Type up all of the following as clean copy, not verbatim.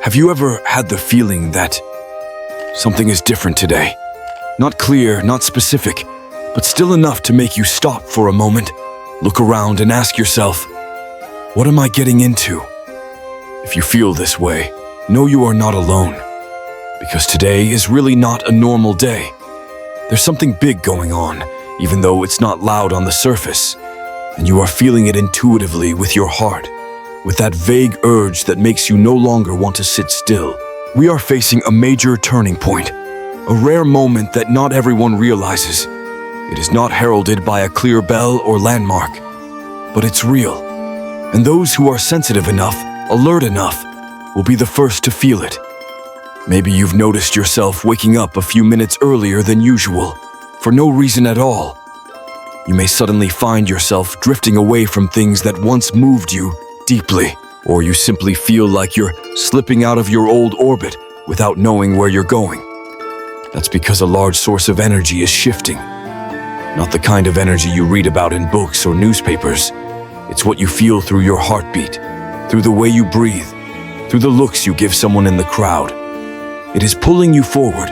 Have you ever had the feeling that something is different today? Not clear, not specific, but still enough to make you stop for a moment, look around and ask yourself, what am I getting into? If you feel this way, know you are not alone, because today is really not a normal day. There's something big going on, even though it's not loud on the surface, and you are feeling it intuitively with your heart, with that vague urge that makes you no longer want to sit still. We are facing a major turning point, a rare moment that not everyone realizes. It is not heralded by a clear bell or landmark, but it's real. And those who are sensitive enough, alert enough, will be the first to feel it. Maybe you've noticed yourself waking up a few minutes earlier than usual, for no reason at all. You may suddenly find yourself drifting away from things that once moved you deeply, or you simply feel like you're slipping out of your old orbit without knowing where you're going. That's because a large source of energy is shifting. Not the kind of energy you read about in books or newspapers. It's what you feel through your heartbeat, through the way you breathe, through the looks you give someone in the crowd. It is pulling you forward,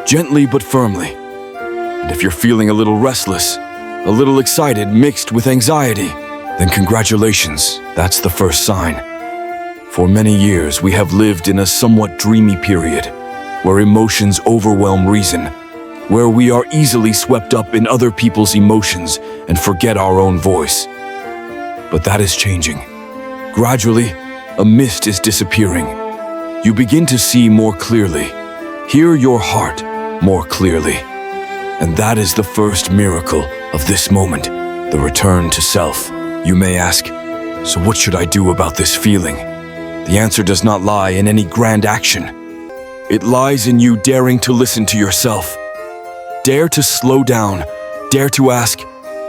gently but firmly. And if you're feeling a little restless, a little excited mixed with anxiety, then congratulations, that's the first sign. For many years, we have lived in a somewhat dreamy period, where emotions overwhelm reason, where we are easily swept up in other people's emotions and forget our own voice. But that is changing. Gradually, a mist is disappearing. You begin to see more clearly, hear your heart more clearly. And that is the first miracle of this moment, the return to self. You may ask, so what should I do about this feeling? The answer does not lie in any grand action. It lies in you daring to listen to yourself. Dare to slow down, dare to ask,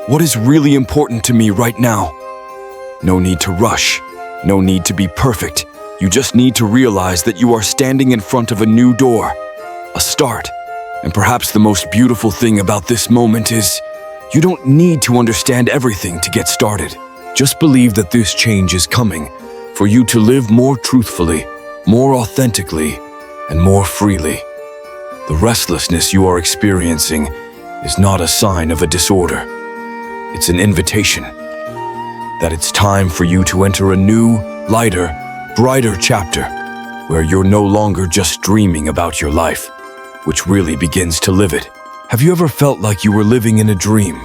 what is really important to me right now? No need to rush, no need to be perfect. You just need to realize that you are standing in front of a new door, a start. And perhaps the most beautiful thing about this moment is, you don't need to understand everything to get started. Just believe that this change is coming for you to live more truthfully, more authentically, and more freely. The restlessness you are experiencing is not a sign of a disorder. It's an invitation that it's time for you to enter a new, lighter, brighter chapter where you're no longer just dreaming about your life, which really begins to live it. Have you ever felt like you were living in a dream,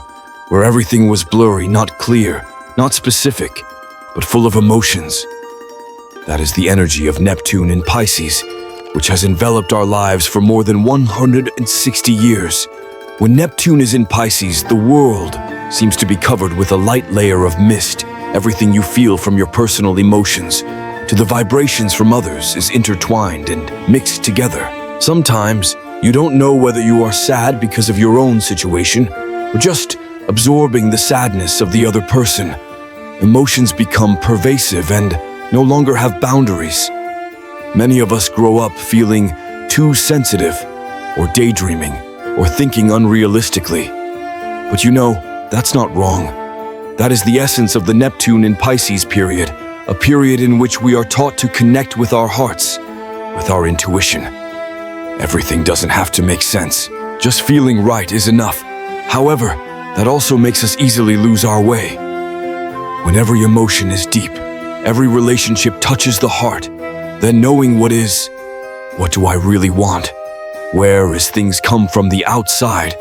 where everything was blurry, not clear, not specific, but full of emotions? That is the energy of Neptune in Pisces, which has enveloped our lives for more than 160 years. When Neptune is in Pisces, the world seems to be covered with a light layer of mist. Everything you feel from your personal emotions to the vibrations from others is intertwined and mixed together. Sometimes, you don't know whether you are sad because of your own situation or just absorbing the sadness of the other person. Emotions become pervasive and no longer have boundaries. Many of us grow up feeling too sensitive or daydreaming or thinking unrealistically. But you know, that's not wrong. That is the essence of the Neptune in Pisces period, a period in which we are taught to connect with our hearts, with our intuition. Everything doesn't have to make sense. Just feeling right is enough. However, that also makes us easily lose our way. When every emotion is deep, every relationship touches the heart, then knowing what do I really want, where as things come from the outside,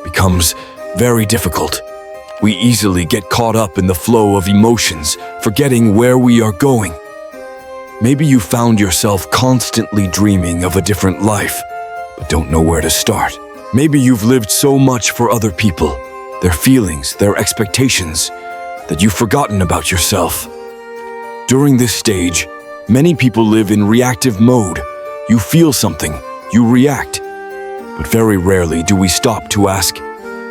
becomes very difficult. We easily get caught up in the flow of emotions, forgetting where we are going. Maybe you found yourself constantly dreaming of a different life, but don't know where to start. Maybe you've lived so much for other people, their feelings, their expectations, that you've forgotten about yourself. During this stage, many people live in reactive mode. You feel something, you react. But very rarely do we stop to ask,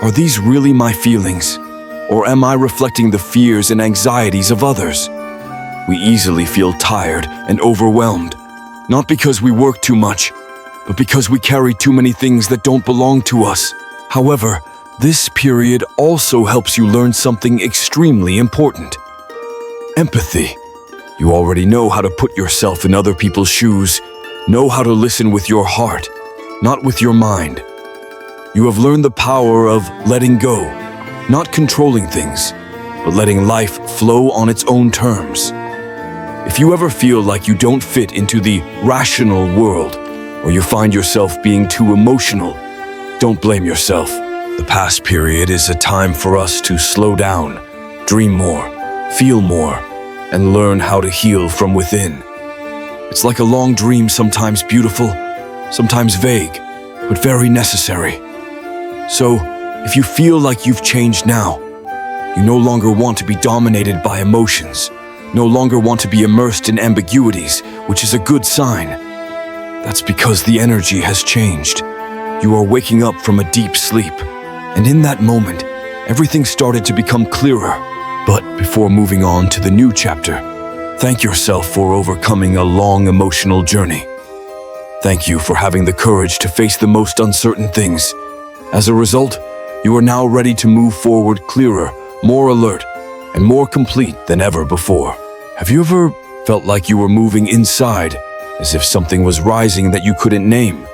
are these really my feelings? Or am I reflecting the fears and anxieties of others? We easily feel tired and overwhelmed, not because we work too much, but because we carry too many things that don't belong to us. However, this period also helps you learn something extremely important: empathy. You already know how to put yourself in other people's shoes, know how to listen with your heart, not with your mind. You have learned the power of letting go, not controlling things, but letting life flow on its own terms. If you ever feel like you don't fit into the rational world, or you find yourself being too emotional, don't blame yourself. The past period is a time for us to slow down, dream more, feel more, and learn how to heal from within. It's like a long dream, sometimes beautiful, sometimes vague, but very necessary. So, if you feel like you've changed now, you no longer want to be dominated by emotions, no longer want to be immersed in ambiguities, which is a good sign. That's because the energy has changed. You are waking up from a deep sleep, and in that moment, everything started to become clearer. But before moving on to the new chapter, thank yourself for overcoming a long emotional journey. Thank you for having the courage to face the most uncertain things. As a result, you are now ready to move forward clearer, more alert, and more complete than ever before. Have you ever felt like you were moving inside, as if something was rising that you couldn't name?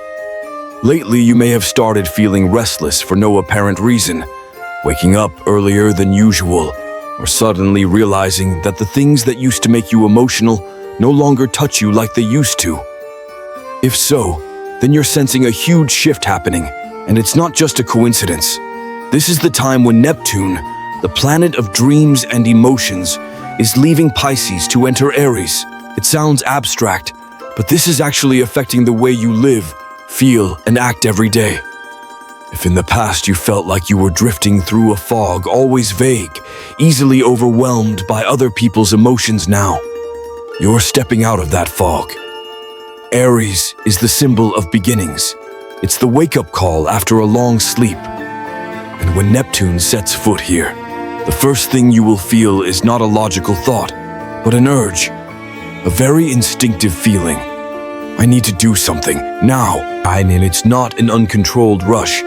Lately, you may have started feeling restless for no apparent reason, waking up earlier than usual, or suddenly realizing that the things that used to make you emotional no longer touch you like they used to. If so, then you're sensing a huge shift happening, and it's not just a coincidence. This is the time when Neptune, the planet of dreams and emotions, is leaving Pisces to enter Aries. It sounds abstract, but this is actually affecting the way you live, feel, and act every day. If in the past you felt like you were drifting through a fog, always vague, easily overwhelmed by other people's emotions now, you're stepping out of that fog. Aries is the symbol of beginnings. It's the wake-up call after a long sleep. And when Neptune sets foot here, the first thing you will feel is not a logical thought, but an urge, a very instinctive feeling. I need to do something, now. It's not an uncontrolled rush,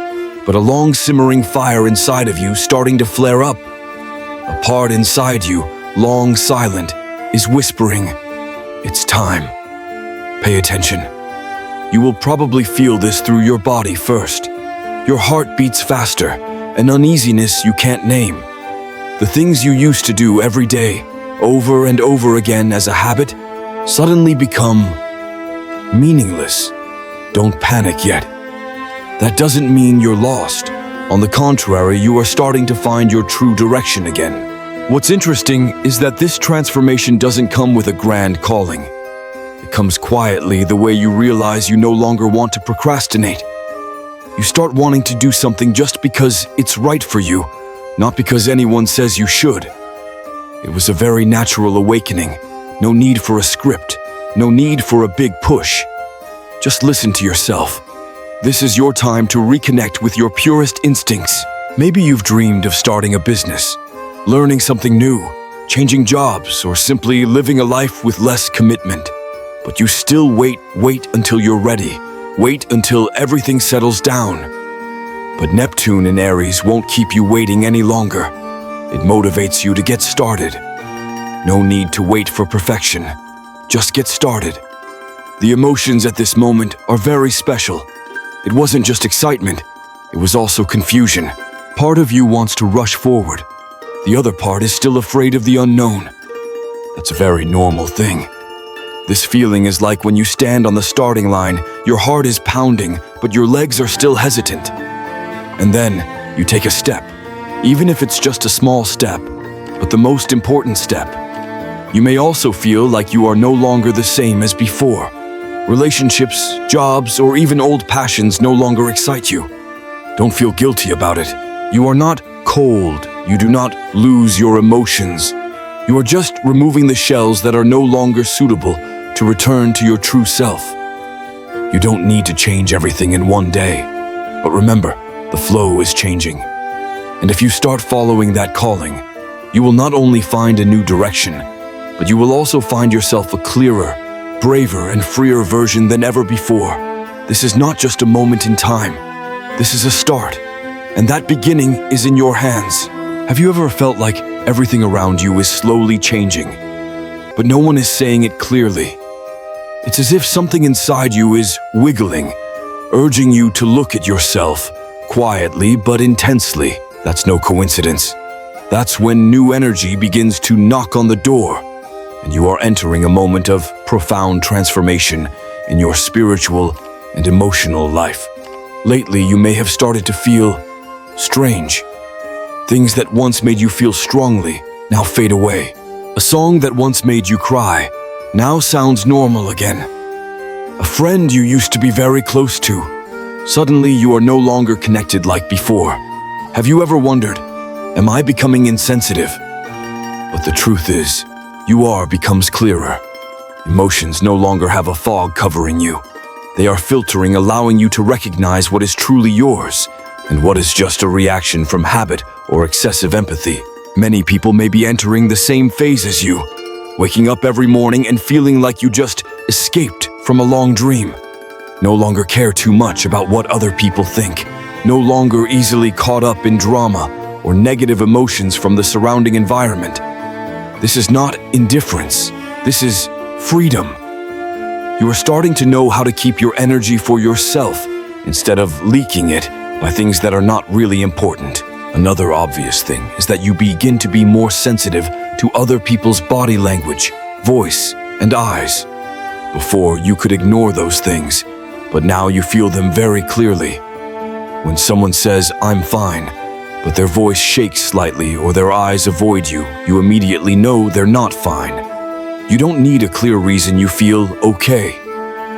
but a long simmering fire inside of you starting to flare up. A part inside you, long silent, is whispering, "It's time." Pay attention. You will probably feel this through your body first. Your heart beats faster, an uneasiness you can't name. The things you used to do every day, over and over again as a habit, suddenly become meaningless. Don't panic yet. That doesn't mean you're lost. On the contrary, you are starting to find your true direction again. What's interesting is that this transformation doesn't come with a grand calling. It comes quietly, the way you realize you no longer want to procrastinate. You start wanting to do something just because it's right for you, not because anyone says you should. It was a very natural awakening. No need for a script, no need for a big push. Just listen to yourself. This is your time to reconnect with your purest instincts. Maybe you've dreamed of starting a business, learning something new, changing jobs, or simply living a life with less commitment. But you still wait until you're ready. Wait until everything settles down. But Neptune in Aries won't keep you waiting any longer. It motivates you to get started. No need to wait for perfection. Just get started. The emotions at this moment are very special. It wasn't just excitement, it was also confusion. Part of you wants to rush forward. The other part is still afraid of the unknown. That's a very normal thing. This feeling is like when you stand on the starting line, your heart is pounding, but your legs are still hesitant. And then you take a step, even if it's just a small step, but the most important step. You may also feel like you are no longer the same as before. Relationships, jobs, or even old passions no longer excite you. Don't feel guilty about it. You are not cold. You do not lose your emotions. You are just removing the shells that are no longer suitable to return to your true self. You don't need to change everything in one day. But remember, the flow is changing. And if you start following that calling, you will not only find a new direction, but you will also find yourself a clearer, braver, and freer version than ever before. This is not just a moment in time. This is a start, and that beginning is in your hands. Have you ever felt like everything around you is slowly changing? but no one is saying it clearly. It's as if something inside you is wiggling, urging you to look at yourself, quietly but intensely. That's no coincidence. That's when new energy begins to knock on the door, and you are entering a moment of profound transformation in your spiritual and emotional life. Lately, you may have started to feel strange. Things that once made you feel strongly now fade away. A song that once made you cry now sounds normal again. A friend you used to be very close to, suddenly you are no longer connected like before. Have you ever wondered, am I becoming insensitive? But the truth is, becomes clearer. Emotions no longer have a fog covering you. They are filtering, allowing you to recognize what is truly yours and what is just a reaction from habit or excessive empathy. Many people may be entering the same phase as you, waking up every morning and feeling like you just escaped from a long dream. No longer care too much about what other people think. No longer easily caught up in drama or negative emotions from the surrounding environment. This is not indifference. This is freedom. You are starting to know how to keep your energy for yourself instead of leaking it by things that are not really important. Another obvious thing is that you begin to be more sensitive to other people's body language, voice, and eyes. Before, you could ignore those things, but now you feel them very clearly. When someone says, "I'm fine," but their voice shakes slightly or their eyes avoid you, you immediately know they're not fine. You don't need a clear reason you feel okay.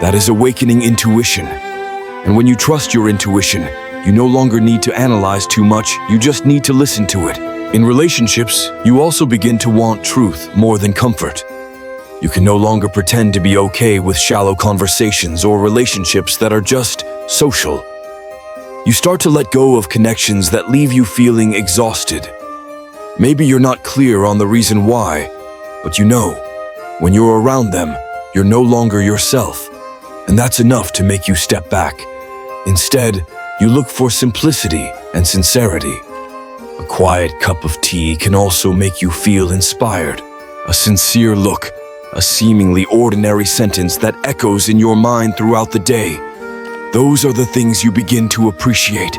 That is awakening intuition. And when you trust your intuition, you no longer need to analyze too much, you just need to listen to it. In relationships, you also begin to want truth more than comfort. You can no longer pretend to be okay with shallow conversations or relationships that are just social. You start to let go of connections that leave you feeling exhausted. Maybe you're not clear on the reason why, but you know, when you're around them, you're no longer yourself, and that's enough to make you step back. Instead, you look for simplicity and sincerity. A quiet cup of tea can also make you feel inspired. A sincere look, a seemingly ordinary sentence that echoes in your mind throughout the day. Those are the things you begin to appreciate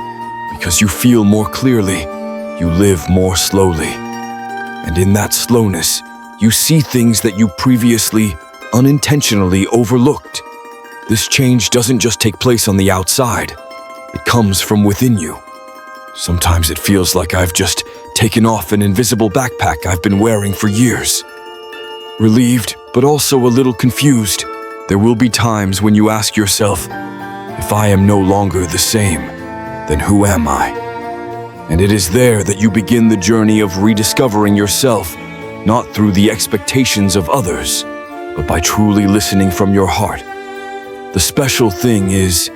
because you feel more clearly, you live more slowly. And in that slowness, you see things that you previously unintentionally overlooked. This change doesn't just take place on the outside. It comes from within you. Sometimes it feels like I've just taken off an invisible backpack I've been wearing for years. Relieved, but also a little confused. There will be times when you ask yourself, if I am no longer the same, then who am I? And it is there that you begin the journey of rediscovering yourself, not through the expectations of others, but by truly listening from your heart. The special thing is,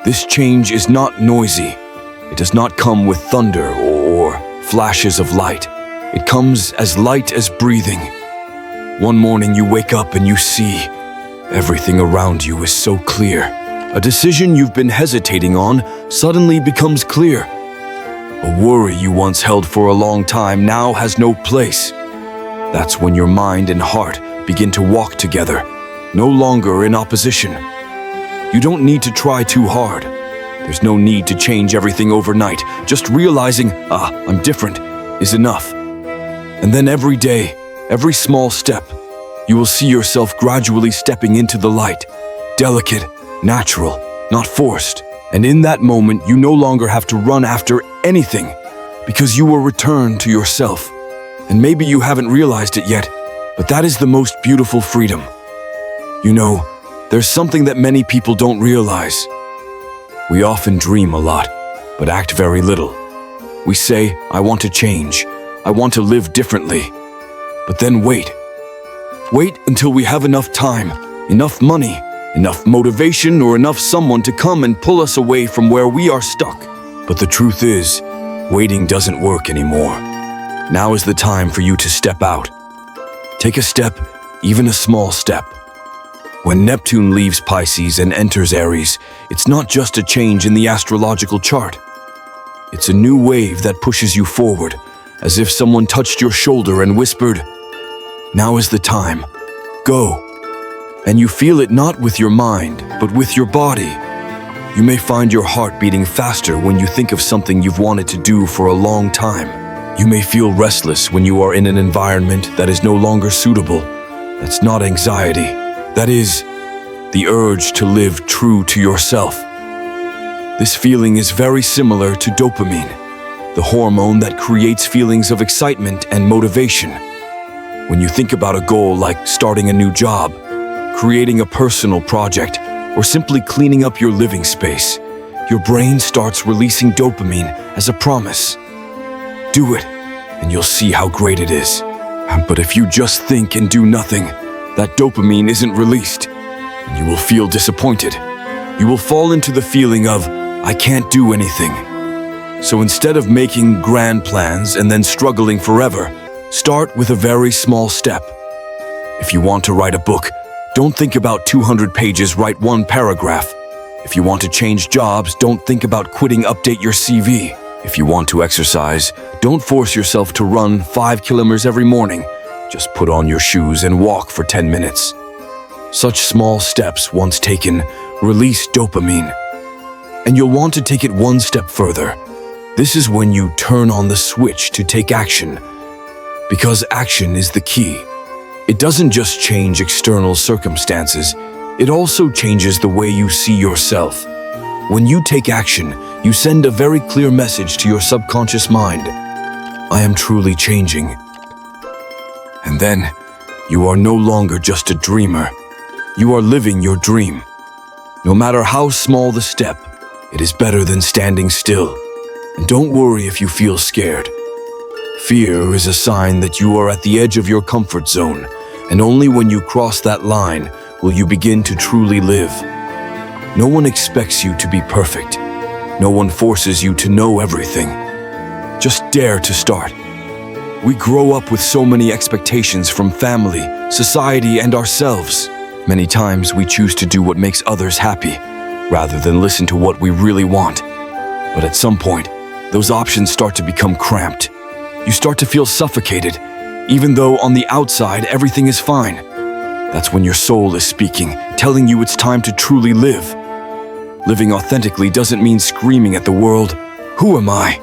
this change is not noisy. It does not come with thunder or flashes of light. It comes as light as breathing. One morning you wake up and you see everything around you is so clear. A decision you've been hesitating on suddenly becomes clear. A worry you once held for a long time now has no place. That's when your mind and heart begin to walk together, no longer in opposition. You don't need to try too hard. There's no need to change everything overnight. Just realizing, I'm different, is enough. And then every day, every small step, you will see yourself gradually stepping into the light. Delicate, natural, not forced. And in that moment, you no longer have to run after anything because you will return to yourself. And maybe you haven't realized it yet, but that is the most beautiful freedom. You know, there's something that many people don't realize. We often dream a lot, but act very little. We say, I want to change. I want to live differently. But then wait. Wait until we have enough time, enough money, enough motivation, or enough someone to come and pull us away from where we are stuck. But the truth is, waiting doesn't work anymore. Now is the time for you to step out. Take a step, even a small step. When Neptune leaves Pisces and enters Aries, it's not just a change in the astrological chart. It's a new wave that pushes you forward, as if someone touched your shoulder and whispered, "Now is the time. go. And you feel it not with your mind, but with your body. You may find your heart beating faster when you think of something you've wanted to do for a long time. You may feel restless when you are in an environment that is no longer suitable. That's not anxiety. That is the urge to live true to yourself. This feeling is very similar to dopamine, the hormone that creates feelings of excitement and motivation. When you think about a goal like starting a new job, creating a personal project, or simply cleaning up your living space, your brain starts releasing dopamine as a promise. Do it, and you'll see how great it is. But if you just think and do nothing, that dopamine isn't released, and you will feel disappointed. You will fall into the feeling of, I can't do anything. So instead of making grand plans and then struggling forever, start with a very small step. If you want to write a book, don't think about 200 pages, write one paragraph. If you want to change jobs, don't think about quitting, update your CV. If you want to exercise, don't force yourself to run 5 kilometers every morning. Just put on your shoes and walk for 10 minutes. Such small steps, once taken, release dopamine. And you'll want to take it one step further. This is when you turn on the switch to take action. Because action is the key. It doesn't just change external circumstances, it also changes the way you see yourself. When you take action, you send a very clear message to your subconscious mind. I am truly changing. And then, you are no longer just a dreamer. You are living your dream. No matter how small the step, it is better than standing still. And don't worry if you feel scared. Fear is a sign that you are at the edge of your comfort zone, and only when you cross that line will you begin to truly live. No one expects you to be perfect. No one forces you to know everything. Just dare to start. We grow up with so many expectations from family, society, and ourselves. Many times we choose to do what makes others happy, rather than listen to what we really want. But at some point, those options start to become cramped. You start to feel suffocated, even though on the outside everything is fine. That's when your soul is speaking, telling you it's time to truly live. Living authentically doesn't mean screaming at the world, "Who am I?"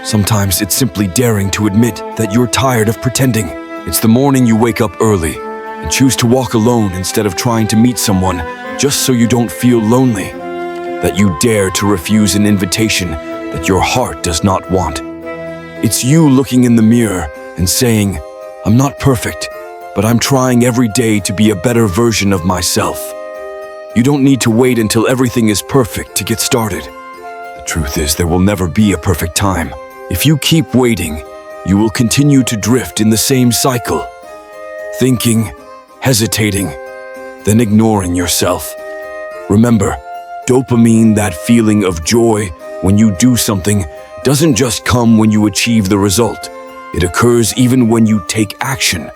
Sometimes it's simply daring to admit that you're tired of pretending. It's the morning you wake up early and choose to walk alone instead of trying to meet someone just so you don't feel lonely. That you dare to refuse an invitation that your heart does not want. It's you looking in the mirror and saying, I'm not perfect, but I'm trying every day to be a better version of myself. You don't need to wait until everything is perfect to get started. The truth is, there will never be a perfect time. If you keep waiting, you will continue to drift in the same cycle. Thinking, hesitating, then ignoring yourself. Remember, dopamine, that feeling of joy when you do something, doesn't just come when you achieve the result. It occurs even when you take action.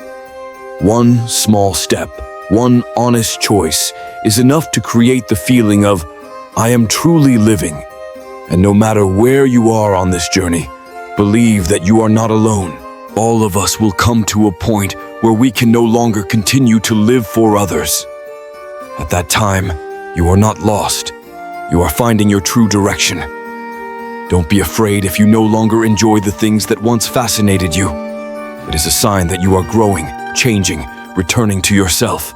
One small step, one honest choice is enough to create the feeling of, I am truly living. And no matter where you are on this journey, believe that you are not alone. All of us will come to a point where we can no longer continue to live for others. At that time, you are not lost. You are finding your true direction. Don't be afraid if you no longer enjoy the things that once fascinated you. It is a sign that you are growing, changing, returning to yourself.